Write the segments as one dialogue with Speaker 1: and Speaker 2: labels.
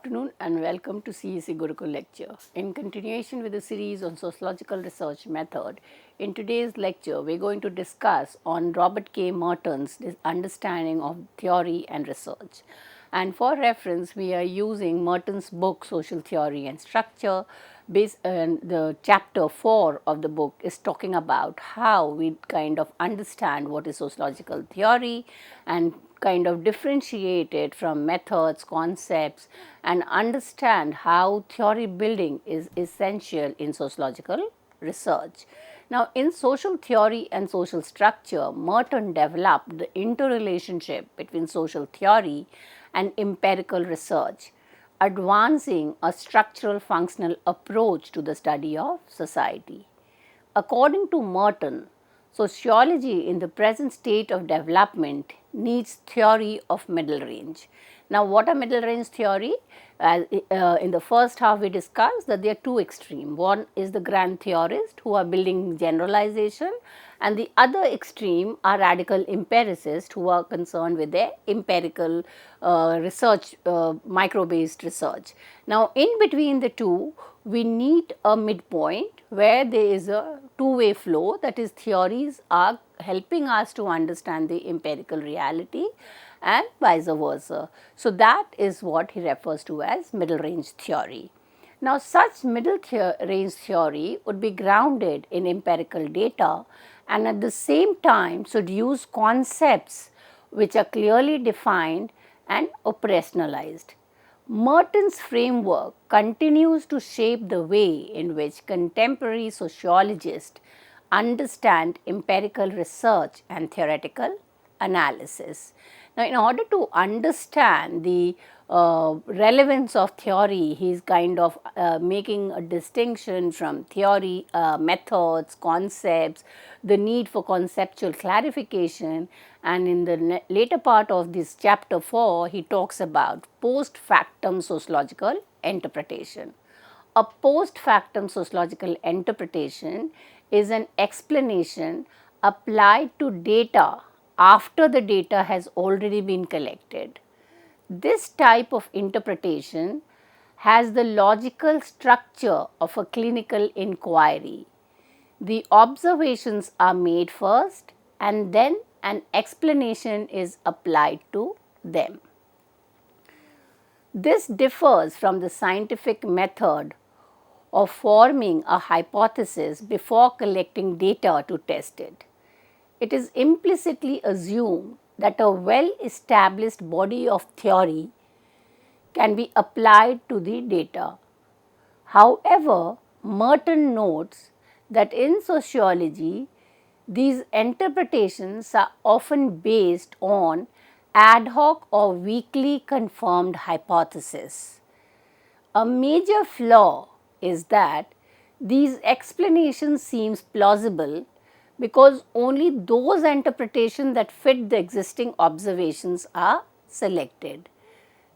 Speaker 1: afternoon and welcome to CEC Gurukul lecture. In continuation with the series on sociological research method, in today's lecture we are going to discuss on Robert K. Merton's understanding of theory and research. And for reference, we are using Merton's book Social Theory and Structure. The chapter 4 of the book is talking about how we kind of understand what is sociological theory and kind of differentiate it from methods, concepts, and understand how theory building is essential in sociological research. Now, in social theory and social structure, Merton developed the interrelationship between social theory and empirical research, advancing a structural functional approach to the study of society. According to Merton, sociology in the present state of development needs theory of middle range. Now, what are middle range theory? In the first half we discussed that there are two extremes. One is the grand theorists who are building generalization, and the other extreme are radical empiricists who are concerned with their empirical research, micro based research. Now, in between the two we need a midpoint where there is a two-way flow, that is theories are helping us to understand the empirical reality and vice versa. So, that is what he refers to as middle range theory. Now, such middle range theory would be grounded in empirical data and at the same time should use concepts which are clearly defined and operationalized. Merton's framework continues to shape the way in which contemporary sociologists understand empirical research and theoretical analysis. Now, in order to understand the relevance of theory, he is kind of making a distinction from theory, methods, concepts, the need for conceptual clarification, and in the later part of this chapter 4, he talks about post factum sociological interpretation. A post factum sociological interpretation is an explanation applied to data after the data has already been collected. This type of interpretation has the logical structure of a clinical inquiry. The observations are made first and then an explanation is applied to them. This differs from the scientific method of forming a hypothesis before collecting data to test it. It is implicitly assumed that a well-established body of theory can be applied to the data. However, Merton notes that in sociology, these interpretations are often based on ad hoc or weakly confirmed hypotheses. A major flaw is that these explanations seem plausible because only those interpretations that fit the existing observations are selected.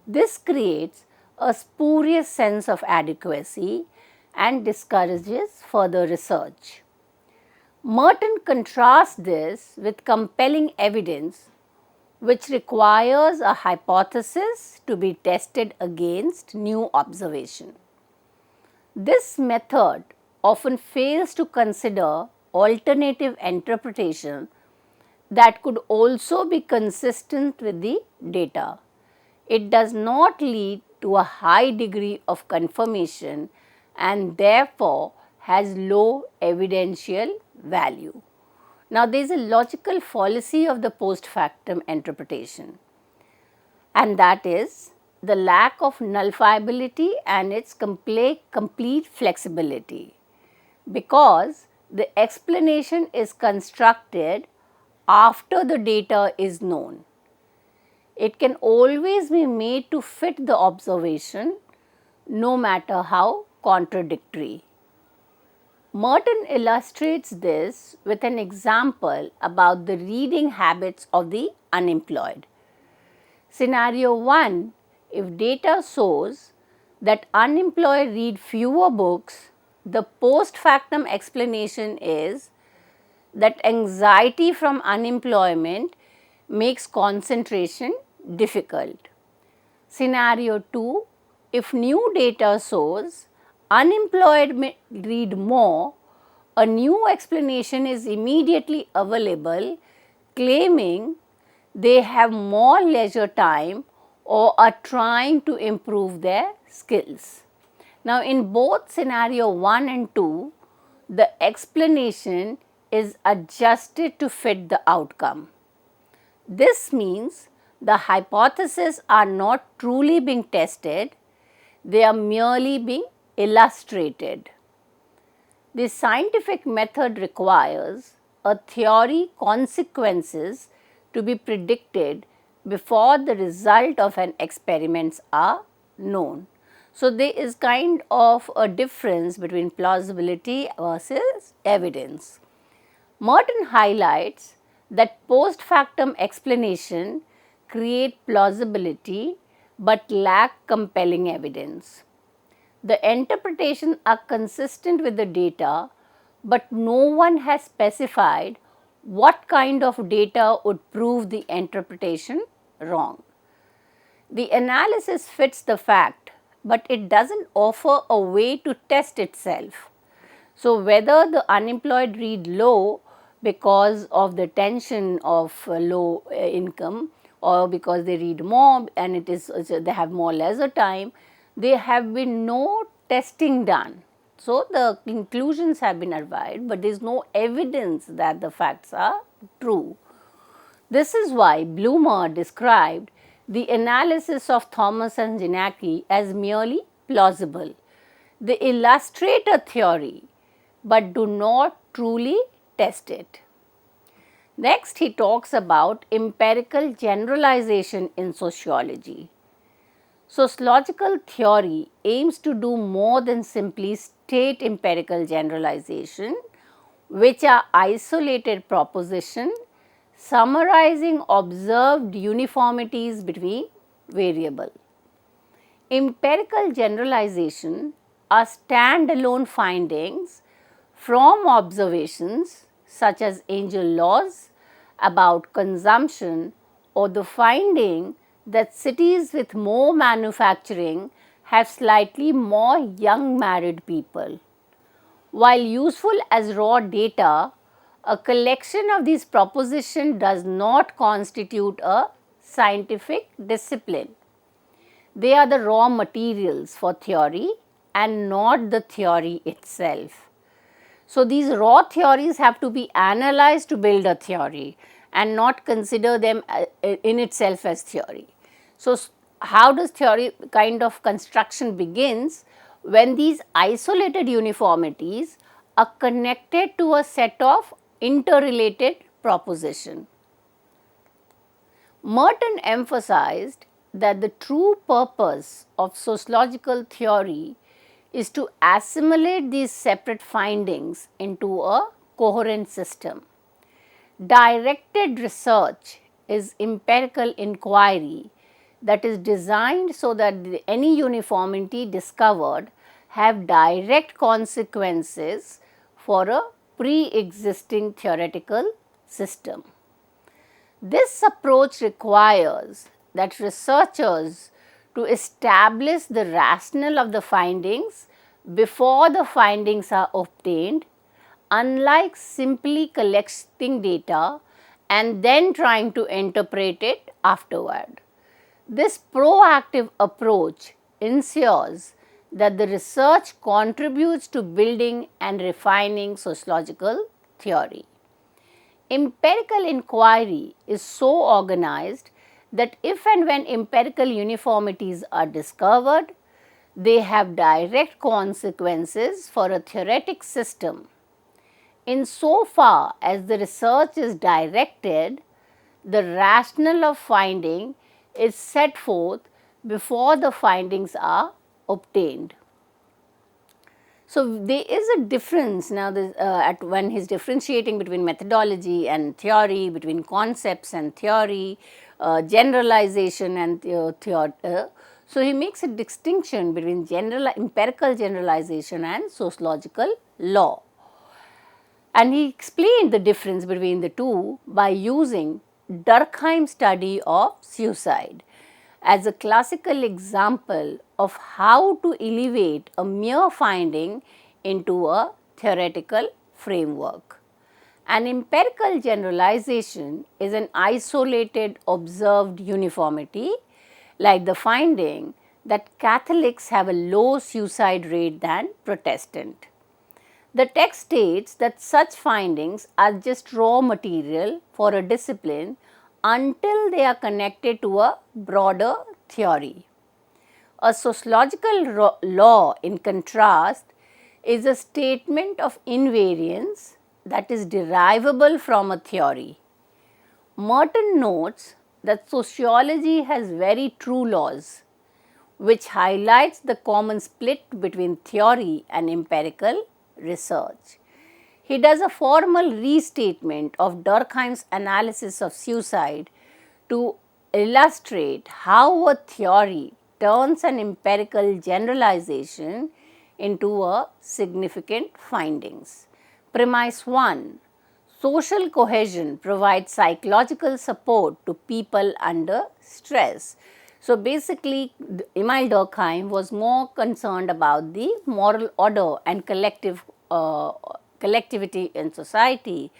Speaker 1: This creates a spurious sense of adequacy and discourages further research. Merton contrasts this with compelling evidence, which requires a hypothesis to be tested against new observation. This method often fails to consider alternative interpretation that could also be consistent with the data. It does not lead to a high degree of confirmation and therefore has low evidential value. Now, there is a logical fallacy of the post factum interpretation, and that is the lack of nullifiability and its complete flexibility, because the explanation is constructed after the data is known. It can always be made to fit the observation, no matter how contradictory. Merton illustrates this with an example about the reading habits of the unemployed. Scenario 1, if data shows that unemployed read fewer books, the post factum explanation is that anxiety from unemployment makes concentration difficult. Scenario 2, if new data shows unemployed may read more, a new explanation is immediately available claiming they have more leisure time or are trying to improve their skills. Now, in both scenario 1 and 2, the explanation is adjusted to fit the outcome. This means the hypotheses are not truly being tested, they are merely being illustrated. The scientific method requires a theory consequences to be predicted before the result of an experiment are known. So, there is kind of a difference between plausibility versus evidence. Merton highlights that post factum explanation create plausibility but lack compelling evidence. The interpretations are consistent with the data, but no one has specified what kind of data would prove the interpretation wrong. The analysis fits the fact, but it does not offer a way to test itself. So, whether the unemployed read low because of the tension of low income or because they read more and it is they have more leisure time, there have been no testing done. So, the conclusions have been arrived, but there is no evidence that the facts are true. This is why Bloomer described the analysis of Thomas and Ginacki as merely plausible. They illustrate a theory, but do not truly test it. Next, he talks about empirical generalization in sociology. Sociological theory aims to do more than simply state empirical generalization, which are isolated propositions summarizing observed uniformities between variables. Empirical generalization are standalone findings from observations such as Angel laws about consumption or the finding that cities with more manufacturing have slightly more young married people. While useful as raw data, a collection of these propositions does not constitute a scientific discipline. They are the raw materials for theory and not the theory itself. So, these raw theories have to be analyzed to build a theory and not consider them in itself as theory. So, how does theory kind of construction begins? When these isolated uniformities are connected to a set of interrelated propositions. Merton emphasized that the true purpose of sociological theory is to assimilate these separate findings into a coherent system. Directed research is empirical inquiry that is designed so that any uniformity discovered have direct consequences for a pre-existing theoretical system. This approach requires that researchers to establish the rationale of the findings before the findings are obtained, unlike simply collecting data and then trying to interpret it afterward. This proactive approach ensures that the research contributes to building and refining sociological theory. Empirical inquiry is so organized that if and when empirical uniformities are discovered, they have direct consequences for a theoretic system. In so far as the research is directed, the rationale of finding is set forth before the findings are obtained. So, there is a difference now when he is differentiating between methodology and theory, between concepts and theory, generalization and theory. So, he makes a distinction between empirical generalization and sociological law. And he explained the difference between the two by using Durkheim's study of suicide. as a classical example of how to elevate a mere finding into a theoretical framework. An empirical generalization is an isolated observed uniformity, like the finding that Catholics have a low suicide rate than Protestant. The text states that such findings are just raw material for a discipline until they are connected to a broader theory. A sociological law, in contrast, is a statement of invariance that is derivable from a theory. Merton notes that sociology has very true laws, which highlights the common split between theory and empirical research. He does a formal restatement of Durkheim's analysis of suicide to illustrate how a theory turns an empirical generalization into a significant findings. Premise 1. Social cohesion provides psychological support to people under stress. So basically, Emile Durkheim was more concerned about the moral order and collectivity in society,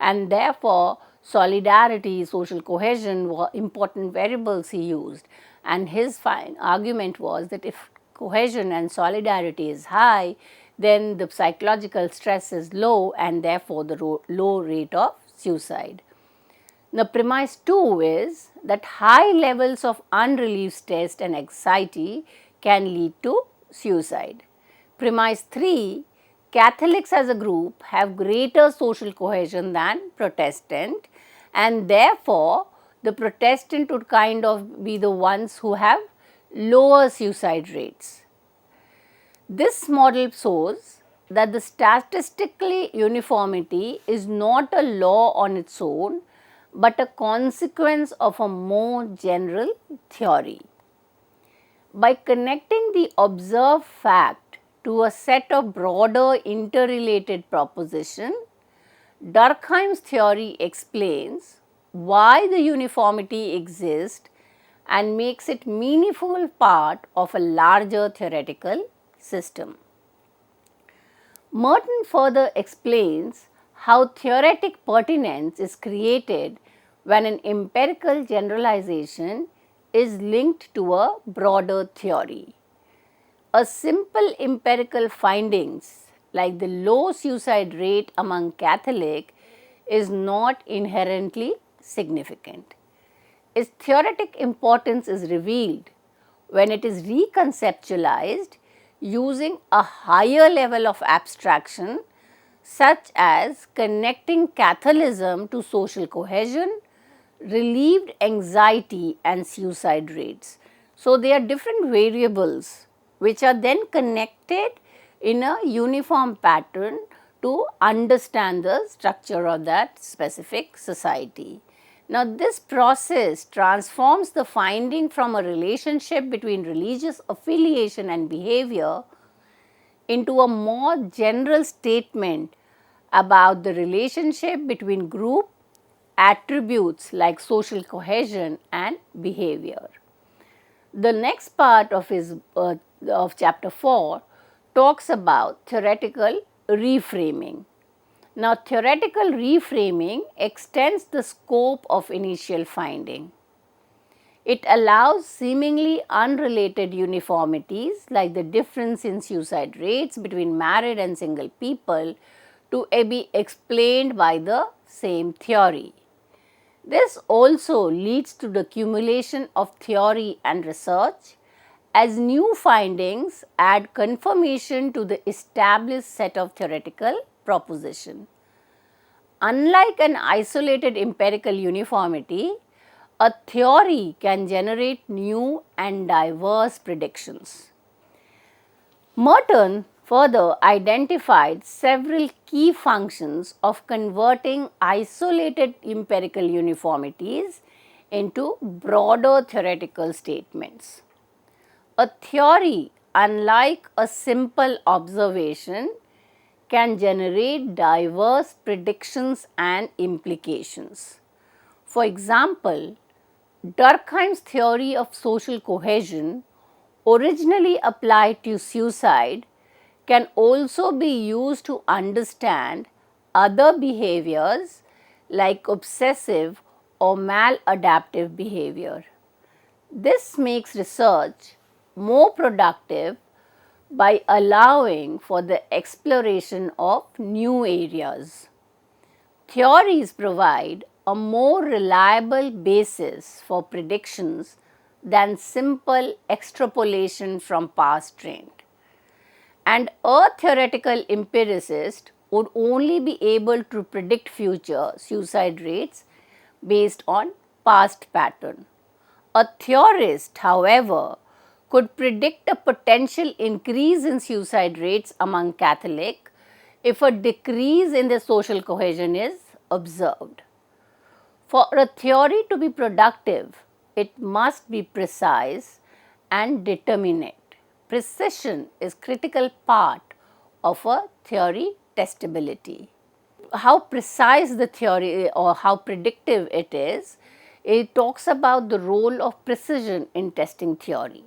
Speaker 1: and therefore solidarity, social cohesion were important variables he used. And his argument was that if cohesion and solidarity is high, then the psychological stress is low and therefore the low rate of suicide. The premise 2 is that high levels of unrelieved stress and anxiety can lead to suicide. Premise 3, Catholics as a group have greater social cohesion than Protestant, and therefore the Protestant would kind of be the ones who have lower suicide rates. This model shows that the statistical uniformity is not a law on its own, but a consequence of a more general theory. By connecting the observed fact to a set of broader interrelated propositions, Durkheim's theory explains why the uniformity exists and makes it meaningful part of a larger theoretical system. Merton further explains how theoretic pertinence is created when an empirical generalization is linked to a broader theory. A simple empirical findings like the low suicide rate among Catholics is not inherently significant. Its theoretic importance is revealed when it is reconceptualized using a higher level of abstraction, such as connecting Catholicism to social cohesion, relieved anxiety and suicide rates. So, they are different variables which are then connected in a uniform pattern to understand the structure of that specific society. Now, this process transforms the finding from a relationship between religious affiliation and behavior into a more general statement about the relationship between group attributes like social cohesion and behavior. The next part of chapter 4 talks about theoretical reframing. Now, theoretical reframing extends the scope of initial finding. It allows seemingly unrelated uniformities like the difference in suicide rates between married and single people to be explained by the same theory. This also leads to the accumulation of theory and research as new findings add confirmation to the established set of theoretical proposition. Unlike an isolated empirical uniformity, a theory can generate new and diverse predictions. Merton further identified several key functions of converting isolated empirical uniformities into broader theoretical statements. A theory, unlike a simple observation, can generate diverse predictions and implications. For example, Durkheim's theory of social cohesion, originally applied to suicide, can also be used to understand other behaviors like obsessive or maladaptive behavior. This makes research more productive by allowing for the exploration of new areas. Theories provide a more reliable basis for predictions than simple extrapolation from past trend. And a theoretical empiricist would only be able to predict future suicide rates based on past pattern. A theorist, however, could predict a potential increase in suicide rates among Catholics if a decrease in their social cohesion is observed. For a theory to be productive, it must be precise and determinate. Precision is critical part of a theory testability. How precise the theory or how predictive it is, it talks about the role of precision in testing theory.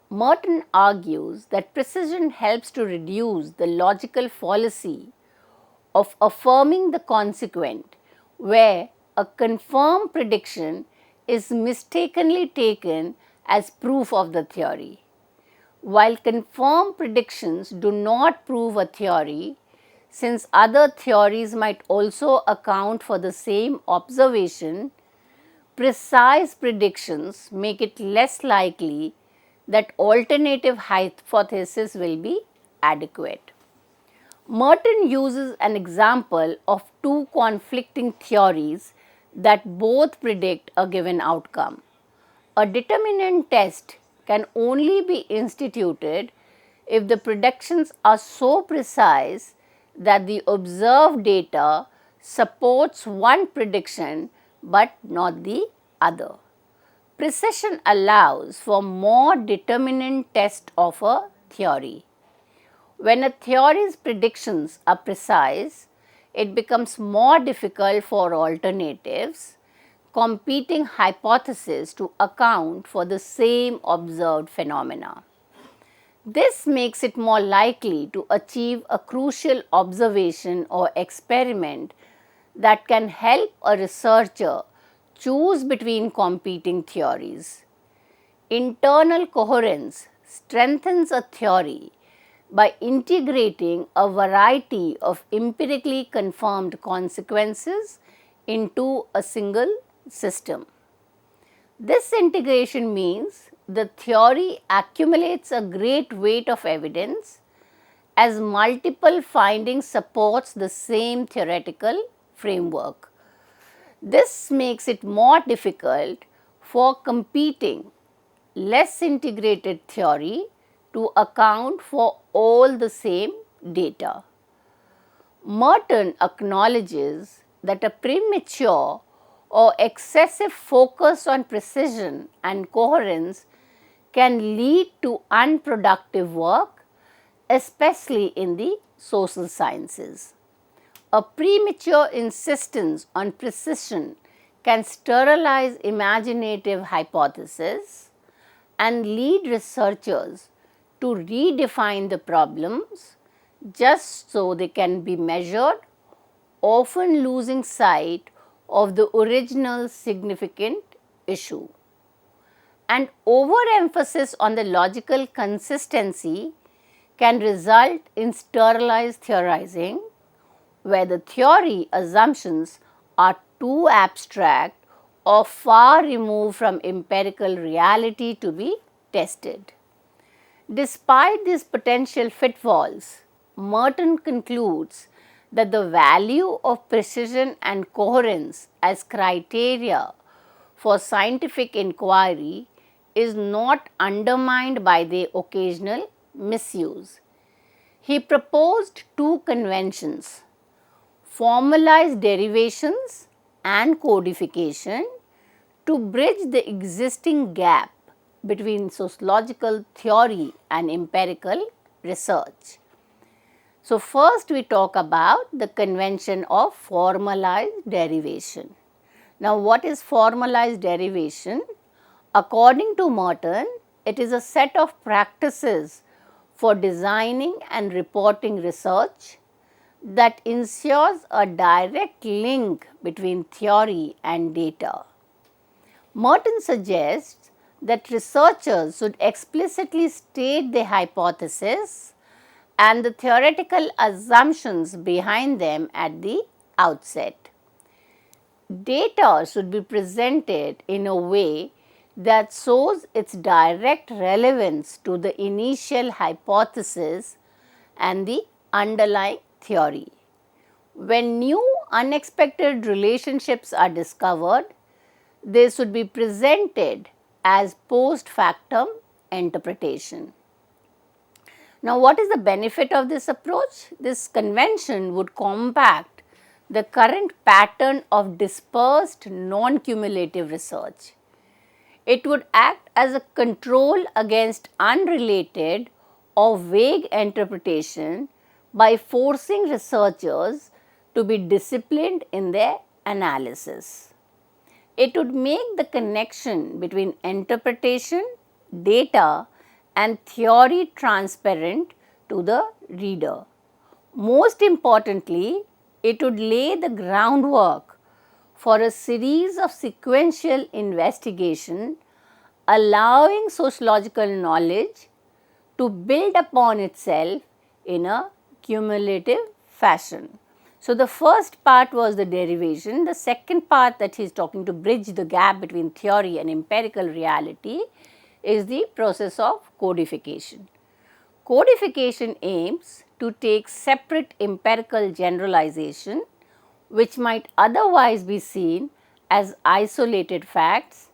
Speaker 1: Merton argues that precision helps to reduce the logical fallacy of affirming the consequent, where a confirmed prediction is mistakenly taken as proof of the theory. While confirmed predictions do not prove a theory, since other theories might also account for the same observation, precise predictions make it less likely that alternative hypothesis will be adequate. Merton uses an example of two conflicting theories that both predict a given outcome. A determinant test can only be instituted if the predictions are so precise that the observed data supports one prediction but not the other. Precision allows for more determinant test of a theory. When a theory's predictions are precise, it becomes more difficult for alternatives, competing hypotheses to account for the same observed phenomena. This makes it more likely to achieve a crucial observation or experiment that can help a researcher choose between competing theories. Internal coherence strengthens a theory by integrating a variety of empirically confirmed consequences into a single system. This integration means the theory accumulates a great weight of evidence as multiple findings supports the same theoretical framework. This makes it more difficult for competing, less integrated theory to account for all the same data. Merton acknowledges that a premature or excessive focus on precision and coherence can lead to unproductive work, especially in the social sciences. A premature insistence on precision can sterilize imaginative hypotheses and lead researchers to redefine the problems just so they can be measured, often losing sight of the original significant issue. And overemphasis on the logical consistency can result in sterilized theorizing, where the theory assumptions are too abstract or far removed from empirical reality to be tested. Despite these potential pitfalls, Merton concludes that the value of precision and coherence as criteria for scientific inquiry is not undermined by the occasional misuse. He proposed two conventions: formalized derivations and codification, to bridge the existing gap between sociological theory and empirical research. So, first we talk about the convention of formalized derivation. Now, what is formalized derivation? According to Merton, it is a set of practices for designing and reporting research that ensures a direct link between theory and data. Merton suggests that researchers should explicitly state their hypothesis and the theoretical assumptions behind them at the outset. Data should be presented in a way that shows its direct relevance to the initial hypothesis and the underlying theory. When new unexpected relationships are discovered, they should be presented as post factum interpretation. Now, what is the benefit of this approach? This convention would compact the current pattern of dispersed non-cumulative research. It would act as a control against unrelated or vague interpretation by forcing researchers to be disciplined in their analysis. It would make the connection between interpretation, data, and theory transparent to the reader. Most importantly, it would lay the groundwork for a series of sequential investigation, allowing sociological knowledge to build upon itself in a cumulative fashion. So, the first part was the derivation. The second part that he is talking to bridge the gap between theory and empirical reality is the process of codification. Codification aims to take separate empirical generalization which might otherwise be seen as isolated facts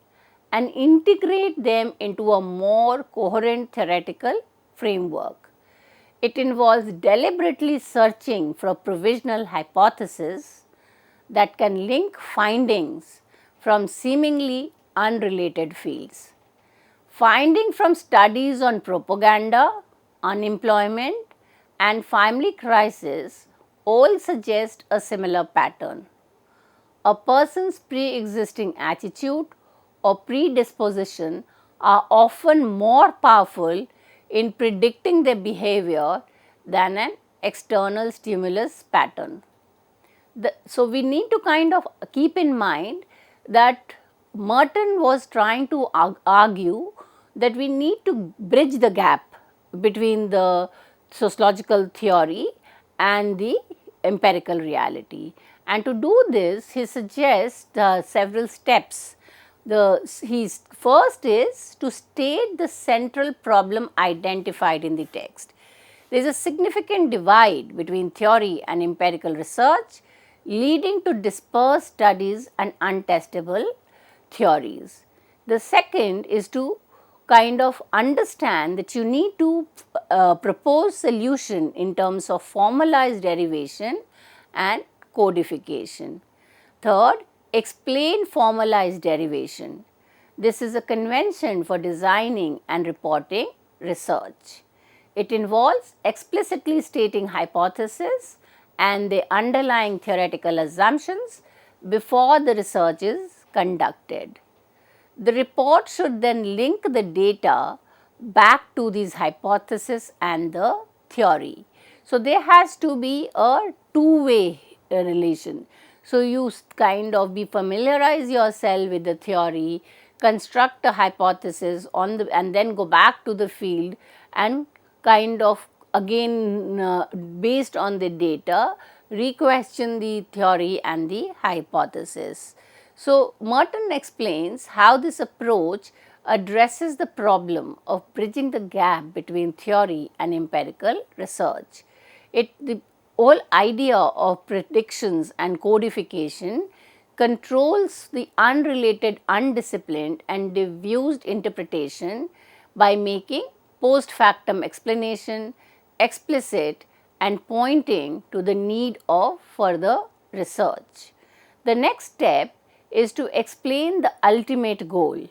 Speaker 1: and integrate them into a more coherent theoretical framework. It involves deliberately searching for a provisional hypothesis that can link findings from seemingly unrelated fields. Findings from studies on propaganda, unemployment, and family crisis all suggest a similar pattern. A person's pre-existing attitude or predisposition are often more powerful in predicting their behavior than an external stimulus pattern. So, we need to kind of keep in mind that Merton was trying to argue that we need to bridge the gap between the sociological theory and the empirical reality. And to do this, he suggests several steps. His first is to state the central problem identified in the text. There is a significant divide between theory and empirical research, leading to dispersed studies and untestable theories. The second is to kind of understand that you need to propose solution in terms of formalized derivation and codification. Third, explain formalized derivation. This is a convention for designing and reporting research. It involves explicitly stating hypotheses and the underlying theoretical assumptions before the research is conducted. The report should then link the data back to these hypotheses and the theory. So, there has to be a two-way relation. So, you kind of familiarize yourself with the theory, construct a hypothesis on the and then go back to the field and kind of again based on the data re-question the theory and the hypothesis. So, Merton explains how this approach addresses the problem of bridging the gap between theory and empirical research. The whole idea of predictions and codification controls the unrelated, undisciplined and diffused interpretation by making post factum explanation explicit and pointing to the need of further research. The next step is to explain the ultimate goal.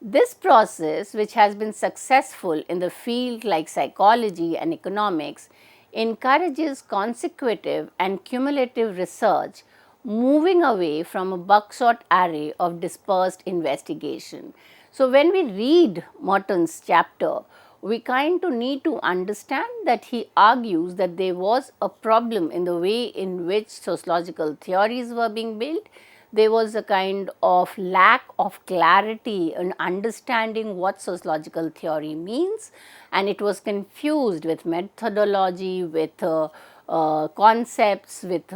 Speaker 1: This process, which has been successful in the field like psychology and economics, encourages consecutive and cumulative research moving away from a buckshot array of dispersed investigation. So, when we read Merton's chapter, we kind of need to understand that he argues that there was a problem in the way in which sociological theories were being built. There was a kind of lack of clarity in understanding what sociological theory means, and it was confused with methodology, with concepts, with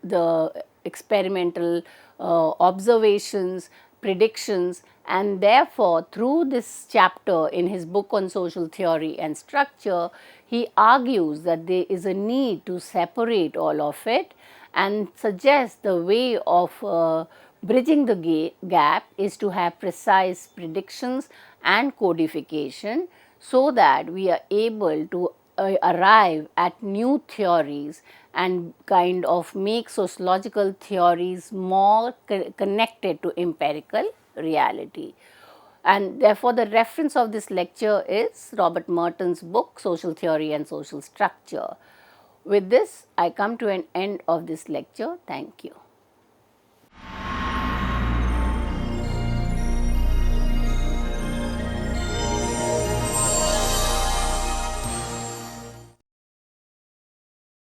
Speaker 1: the experimental observations, predictions, and therefore, through this chapter in his book on social theory and structure, he argues that there is a need to separate all of it and suggests the way of bridging the gap is to have precise predictions and codification, so that we are able to arrive at new theories and kind of make sociological theories more connected to empirical reality. And therefore, the reference of this lecture is Robert Merton's book, Social Theory and Social Structure. With this, I come to an end of this lecture. Thank you.